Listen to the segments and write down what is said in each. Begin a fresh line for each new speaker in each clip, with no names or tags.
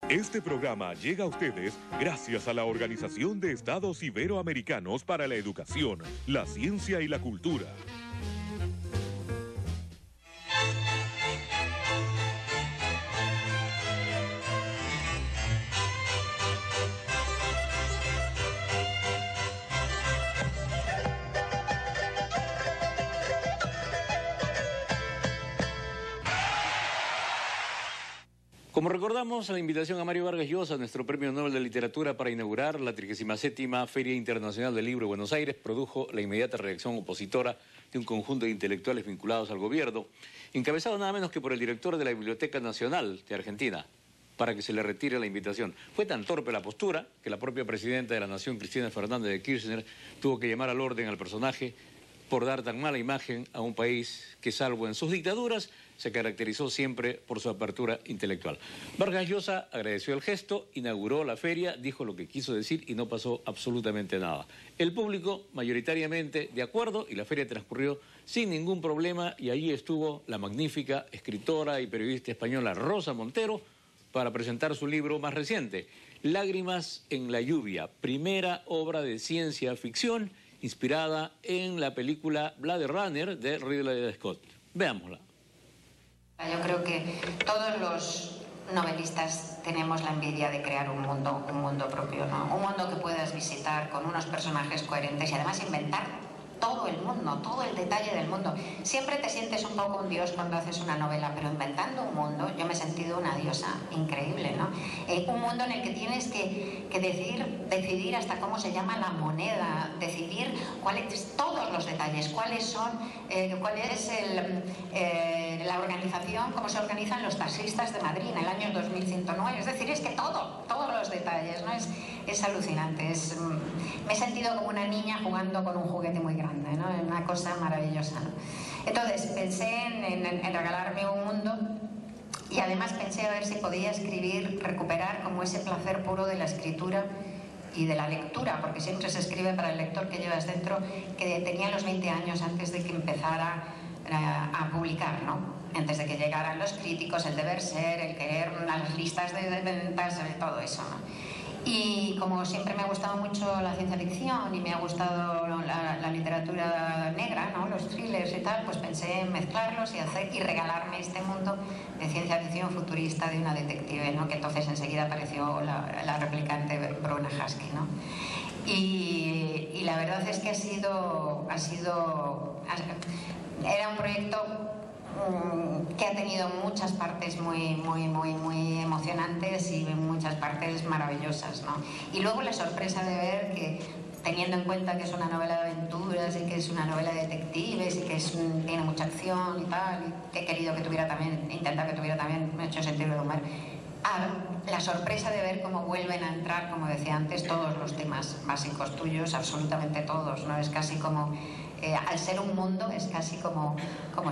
Este programa llega a ustedes gracias a la Organización de Estados Iberoamericanos para la Educación, la Ciencia y la Cultura.
Como recordamos, la invitación a Mario Vargas Llosa, nuestro Premio Nobel de Literatura, para inaugurar la 37ª Feria Internacional del Libro de Buenos Aires, produjo la inmediata reacción opositora de un conjunto de intelectuales vinculados al gobierno, encabezado nada menos que por el director de la Biblioteca Nacional de Argentina, para que se le retire la invitación. Fue tan torpe la postura que la propia presidenta de la Nación, Cristina Fernández de Kirchner, tuvo que llamar al orden al personaje por dar tan mala imagen a un país que, salvo en sus dictaduras, se caracterizó siempre por su apertura intelectual. Vargas Llosa agradeció el gesto, inauguró la feria, dijo lo que quiso decir y no pasó absolutamente nada. El público mayoritariamente de acuerdo y la feria transcurrió sin ningún problema y allí estuvo la magnífica escritora y periodista española Rosa Montero para presentar su libro más reciente, Lágrimas en la lluvia, primera obra de ciencia ficción inspirada en la película Blade Runner de Ridley Scott. Veámosla.
Yo creo que todos los novelistas tenemos la envidia de crear un mundo propio, ¿no? Un mundo que puedas visitar con unos personajes coherentes y además inventar todo el mundo, todo el detalle del mundo. Siempre te sientes un poco un dios cuando haces una novela, pero inventando un mundo, yo me he sentido una diosa increíble, ¿no? Un mundo en el que tienes que decidir hasta cómo se llama la moneda, decidir cuáles todos los detalles, cuál es la organización, cómo se organizan los taxistas de Madrid en el año 2109. Es decir, es que todos los detalles, ¿no? Es alucinante. Me he sentido como una niña jugando con un juguete muy grande, ¿no? Es una cosa maravillosa, ¿no? Entonces pensé en regalarme un mundo y además pensé a ver si podía recuperar como ese placer puro de la escritura y de la lectura, porque siempre se escribe para el lector que llevas dentro, que tenía los 20 años antes de que empezara a publicar, ¿no? Antes de que llegaran los críticos, el deber ser, el querer, las listas de ventas, todo eso, ¿no? Y como siempre me ha gustado mucho la ciencia ficción y me ha gustado la literatura negra, ¿no? Los thrillers y tal, pues pensé en mezclarlos y regalarme este mundo de ciencia ficción futurista de una detective, ¿no? Que entonces enseguida apareció la replicante Bruna Husky, ¿no? Y la verdad es que era un proyecto que ha tenido muchas partes muy emocionantes y muchas partes maravillosas, ¿no? Y luego la sorpresa de ver que, teniendo en cuenta que es una novela de aventuras y que es una novela de detectives y que tiene mucha acción y tal, y que he querido que tuviera también, intentar que tuviera también mucho sentido de humor, la sorpresa de ver cómo vuelven a entrar, como decía antes, todos los temas básicos tuyos, absolutamente todos, ¿no? Es casi como... al ser un mundo es casi como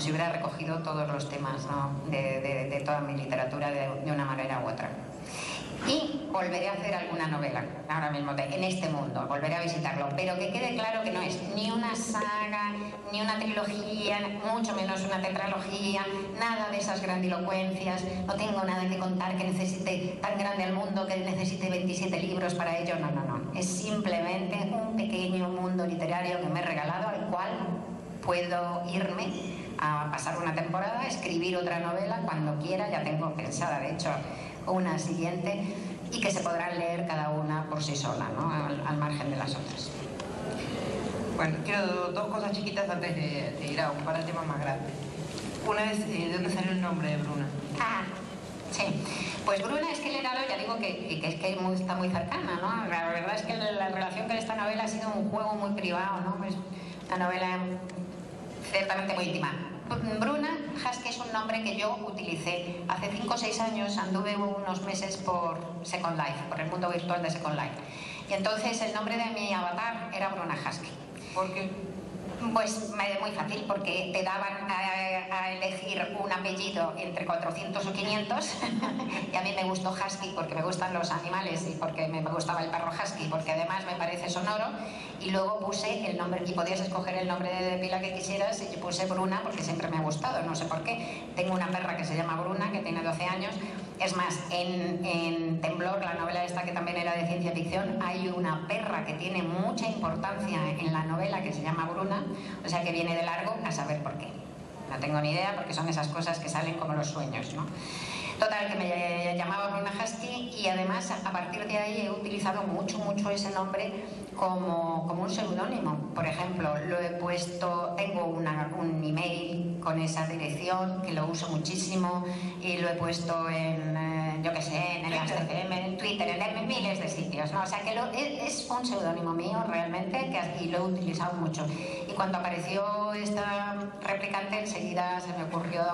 si hubiera recogido todos los temas, ¿no? de toda mi literatura de una manera u otra. Y volveré a hacer alguna novela ahora mismo en este mundo, volveré a visitarlo, pero que quede claro que no es ni una saga, ni una trilogía, mucho menos una tetralogía, nada de esas grandilocuencias. No tengo nada que contar que necesite tan grande el mundo que necesite 27 libros para ello. No, es simplemente un pequeño mundo literario que me he regalado, al cual puedo irme a pasar una temporada, escribir otra novela cuando quiera. Ya tengo pensada, de hecho, una siguiente, y que se podrán leer cada una por sí sola, ¿no? Al margen de las otras.
Bueno, quiero dos cosas chiquitas antes de ir a ocupar el tema más grande. Una es, ¿de dónde salió el nombre de Bruna?
Sí. Pues Bruna es que el Heralo, ya digo que está muy cercana, ¿no? La verdad es que la relación con esta novela ha sido un juego muy privado, ¿no? Es una novela ciertamente muy íntima. Bruna Husky es un nombre que yo utilicé hace 5 o 6 años. Anduve unos meses por Second Life, por el mundo virtual de Second Life, y entonces el nombre de mi avatar era Bruna Husky.
¿Por qué?
Pues muy fácil, porque te daban a elegir un apellido entre 400 o 500 y a mí me gustó Husky porque me gustan los animales y porque me gustaba el perro Husky, porque además me parece sonoro, y luego puse el nombre, y podías escoger el nombre de pila que quisieras, y yo puse Bruna porque siempre me ha gustado, no sé por qué. Tengo una perra que se llama Bruna, que tiene 12 años. Es más, en que también era de ciencia ficción, hay una perra que tiene mucha importancia en la novela que se llama Bruna, o sea que viene de largo a saber por qué. No tengo ni idea porque son esas cosas que salen como los sueños, ¿no? Total, que me llamaba Bruna Husky y además a partir de ahí he utilizado mucho ese nombre como un seudónimo. Por ejemplo, lo he puesto, tengo un email con esa dirección que lo uso muchísimo y lo he puesto en, yo qué sé, en el ASTCM, en Twitter, en miles de sitios, ¿no? O sea que es un seudónimo mío realmente y lo he utilizado mucho. Y cuando apareció esta replicante enseguida se me ocurrió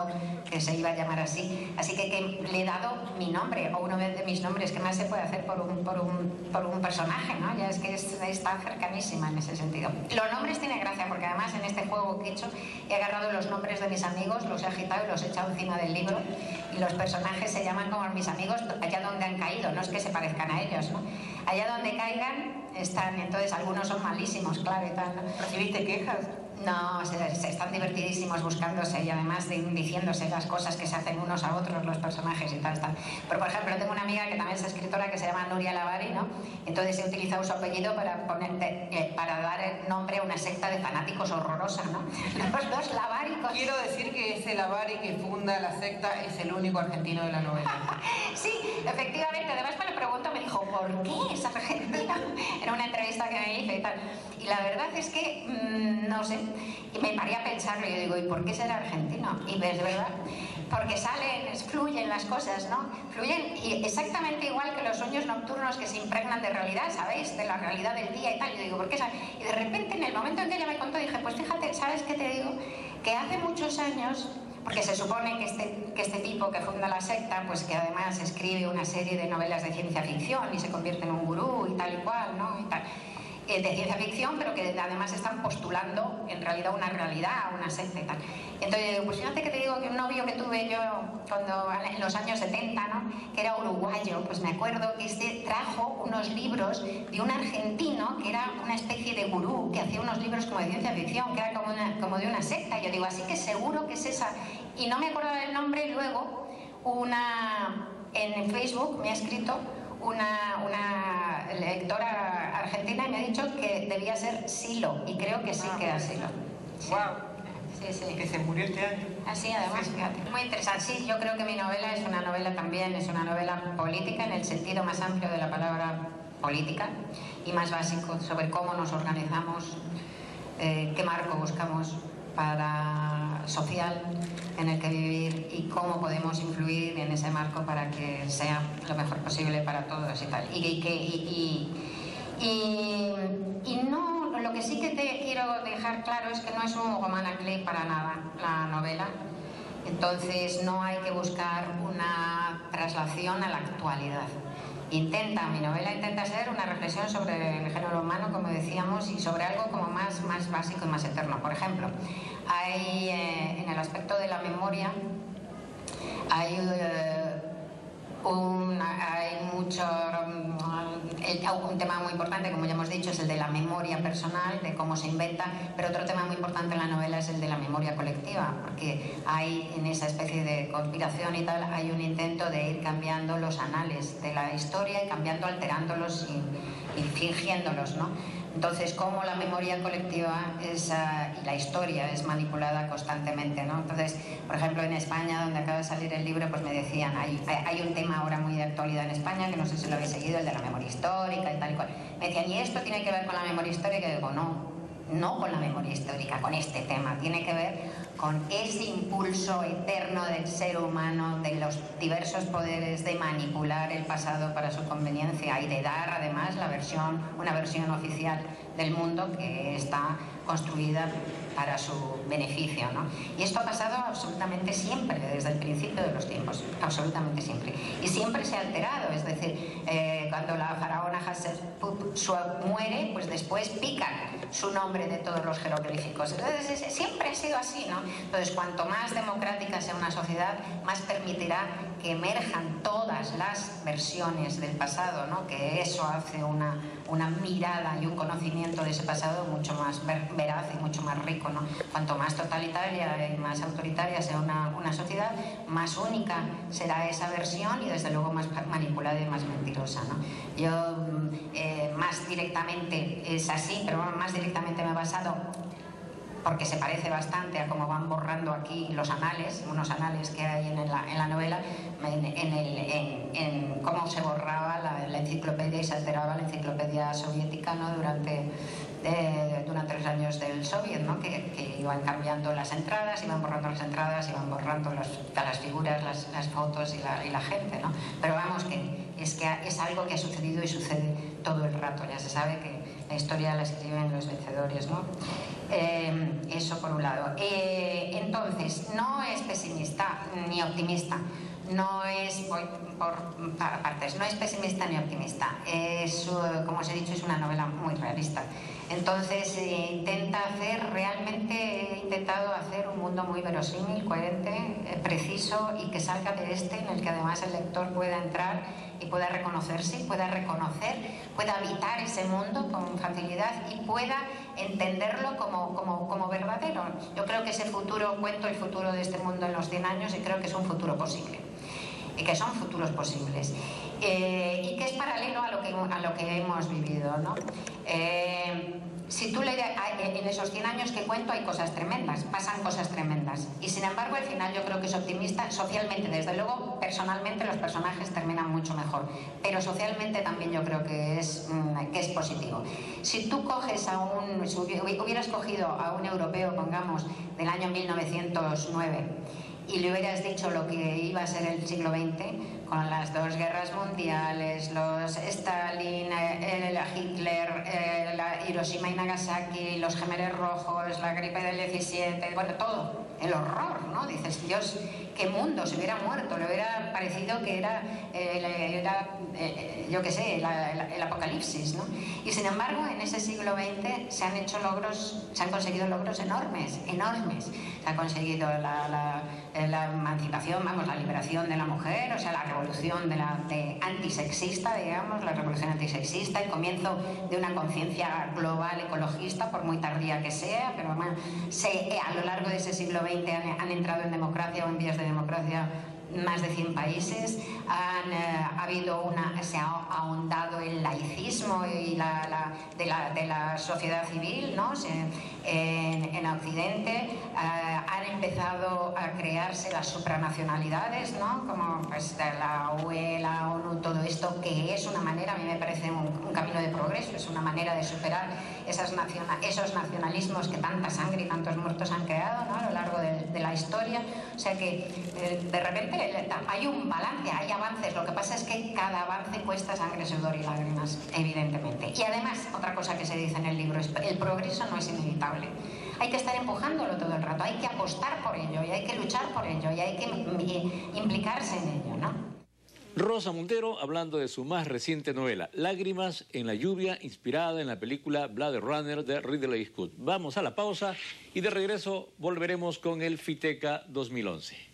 que se iba a llamar así. Así que le he dado mi nombre, o uno de mis nombres, que más se puede hacer por un personaje, ¿no? Ya es que está cercanísima en ese sentido. Los nombres tienen gracia, porque además en este juego que he hecho he agarrado los nombres de mis amigos, los he agitado y los he echado encima del libro, y los personajes se llaman como mis amigos allá donde han caído, no es que se parezcan a ellos, ¿no? Allá donde caigan están, entonces algunos son malísimos, claro, y tal, ¿no?
¿Recibiste quejas?
No, se están divertidísimos buscándose y además diciéndose las cosas que se hacen unos a otros los personajes y tal. Pero por ejemplo, tengo una amiga que también es escritora que se llama Nuria Lavari, ¿no? Entonces he utilizado su apellido para dar el nombre a una secta de fanáticos horrorosa, ¿no? Los dos laváricos.
Quiero decir que ese Lavari que funda la secta es el único argentino de la novela.
Sí, efectivamente. Además me lo pregunto, me dijo, ¿por qué es argentino? En una entrevista que me hice y tal. Y la verdad es que, no sé, y me paré a pensarlo y yo digo, ¿y por qué ser argentino? Y es verdad, porque fluyen las cosas, ¿no? Fluyen y exactamente igual que los sueños nocturnos que se impregnan de realidad, ¿sabéis? De la realidad del día y tal. Yo digo, ¿por qué? Y de repente, en el momento en que ella me contó, dije, pues fíjate, ¿sabes qué te digo? Que hace muchos años, porque se supone que este tipo que funda la secta, pues que además escribe una serie de novelas de ciencia ficción y se convierte en un gurú y tal y cual, ¿no? Y tal. De ciencia ficción, pero que además están postulando en realidad una realidad, una secta y tal. Entonces, pues fíjate que te digo que un novio que tuve yo en los años 70, ¿no? Que era uruguayo, pues me acuerdo que trajo unos libros de un argentino que era una especie de gurú, que hacía unos libros como de ciencia ficción, que era como de una secta. Y yo digo, así que seguro que es esa. Y no me acordaba del nombre, y luego en Facebook me ha escrito una lectora argentina y me ha dicho que debía ser Silo, y creo que sí que era Silo. Sí.
¡Wow!
Sí.
Que se murió este año.
Así, además, fíjate. Muy interesante. Sí, yo creo que mi novela es una novela también, es una novela política en el sentido más amplio de la palabra política y más básico sobre cómo nos organizamos, qué marco buscamos social en el que vivir y cómo podemos influir en ese marco para que sea lo mejor posible para todos y tal. Y no, lo que sí que te quiero dejar claro es que no es un roman à clef para nada la novela. Entonces no hay que buscar una traslación a la actualidad. Mi novela intenta ser una reflexión sobre el género humano, como decíamos, y sobre algo como más básico y más eterno. Por ejemplo, en el aspecto de la memoria, hay un tema muy importante, como ya hemos dicho, es el de la memoria personal, de cómo se inventa, pero otro tema muy importante en la novela es el de la memoria colectiva, porque hay en esa especie de conspiración y tal, hay un intento de ir cambiando los anales de la historia y alterándolos y fingiéndolos, ¿no? Entonces, cómo la memoria colectiva y la historia es manipulada constantemente, ¿no? Entonces, por ejemplo, en España, donde acaba de salir el libro, pues me decían, hay un tema ahora muy de actualidad en España, que no sé si lo habéis seguido, el de la memoria histórica y tal y cual. Me decían, ¿y esto tiene que ver con la memoria histórica? Y digo, no con la memoria histórica, con este tema. Tiene que ver con ese impulso eterno del ser humano, de los diversos poderes de manipular el pasado para su conveniencia y de dar además una versión oficial del mundo que está construida para su beneficio, ¿no? Y esto ha pasado absolutamente siempre, desde el principio de los tiempos, absolutamente siempre. Y siempre se ha alterado, es decir, cuando la faraona Hatshepsut muere, pues después pican su nombre de todos los jeroglíficos. Entonces, siempre ha sido así, ¿no? Entonces, cuanto más democrática sea una sociedad, más permitirá que emerjan todas las versiones del pasado, ¿no? Que eso hace una mirada y un conocimiento de ese pasado mucho más veraz y mucho más rico ¿no? Cuanto más totalitaria y más autoritaria sea una sociedad, más única será esa versión y desde luego más manipulada y más mentirosa, ¿no? Yo más directamente es así, pero más directamente me he basado, porque se parece bastante a cómo van borrando aquí los anales, unos anales que hay en la novela, en cómo se borraba la enciclopedia y se alteraba la enciclopedia soviética, ¿no? durante los años del Soviet, ¿no? que iban cambiando las entradas, iban borrando las entradas, iban borrando las figuras, las fotos y la gente, ¿no? Pero vamos, que es algo que ha sucedido y sucede todo el rato. Ya se sabe que la historia la escriben los vencedores, ¿no? Eso por un lado. Entonces, no es pesimista ni optimista. No es, voy por partes, no es pesimista ni optimista. Como os he dicho, es una novela muy realista. Entonces, he intentado hacer un mundo muy verosímil, coherente, preciso y que salga de en el que además el lector pueda entrar y pueda reconocerse, pueda habitar ese mundo con facilidad y pueda entenderlo como verdadero. Yo creo que ese futuro, cuento el futuro de este mundo en los 100 años y creo que es un futuro posible. Y que son futuros posibles y que es paralelo a lo que hemos vivido, ¿no? Si tú en esos 100 años que cuento hay cosas tremendas, pasan cosas tremendas y sin embargo al final yo creo que es optimista socialmente. Desde luego personalmente los personajes terminan mucho mejor, pero socialmente también yo creo que es positivo. Si tú hubieras cogido a un europeo, pongamos, del año 1909 y le hubieras dicho lo que iba a ser el siglo XX, con las dos guerras mundiales, los Stalin, Hitler, la Hiroshima y Nagasaki, los gemelos rojos, la gripe del 17, bueno, todo, el horror, ¿no? Dices, Dios, qué mundo, se hubiera muerto, le hubiera parecido que era yo qué sé, el apocalipsis, ¿no? Y sin embargo, en ese siglo XX se han conseguido logros enormes. Se ha conseguido la emancipación, la liberación de la mujer, o sea, la revolución antisexista, digamos, la revolución antisexista, el comienzo de una conciencia global ecologista, por muy tardía que sea, pero bueno, a lo largo de ese siglo XX han entrado en democracia o en vías de democracia más de 100 países, se ha ahondado el laicismo y de la sociedad civil, ¿no? En Occidente han empezado a crearse las supranacionalidades, ¿no? Como pues la UE, la ONU, todo esto, que es una manera, a mí me parece un camino de progreso, es una manera de superar esos nacionalismos que tanta sangre y tantos muertos han creado, ¿no? A lo largo de la historia. O sea que de repente hay un balance, hay avances, lo que pasa es que cada avance cuesta sangre, sudor y lágrimas, evidentemente. Y además, otra cosa que se dice en el libro es el progreso no es inevitable. Hay que estar empujándolo todo el rato, hay que apostar por ello y hay que luchar por ello y hay que implicarse en ello, ¿no?
Rosa Montero hablando de su más reciente novela, Lágrimas en la lluvia, inspirada en la película Blade Runner de Ridley Scott. Vamos a la pausa y de regreso volveremos con el FITECA 2011.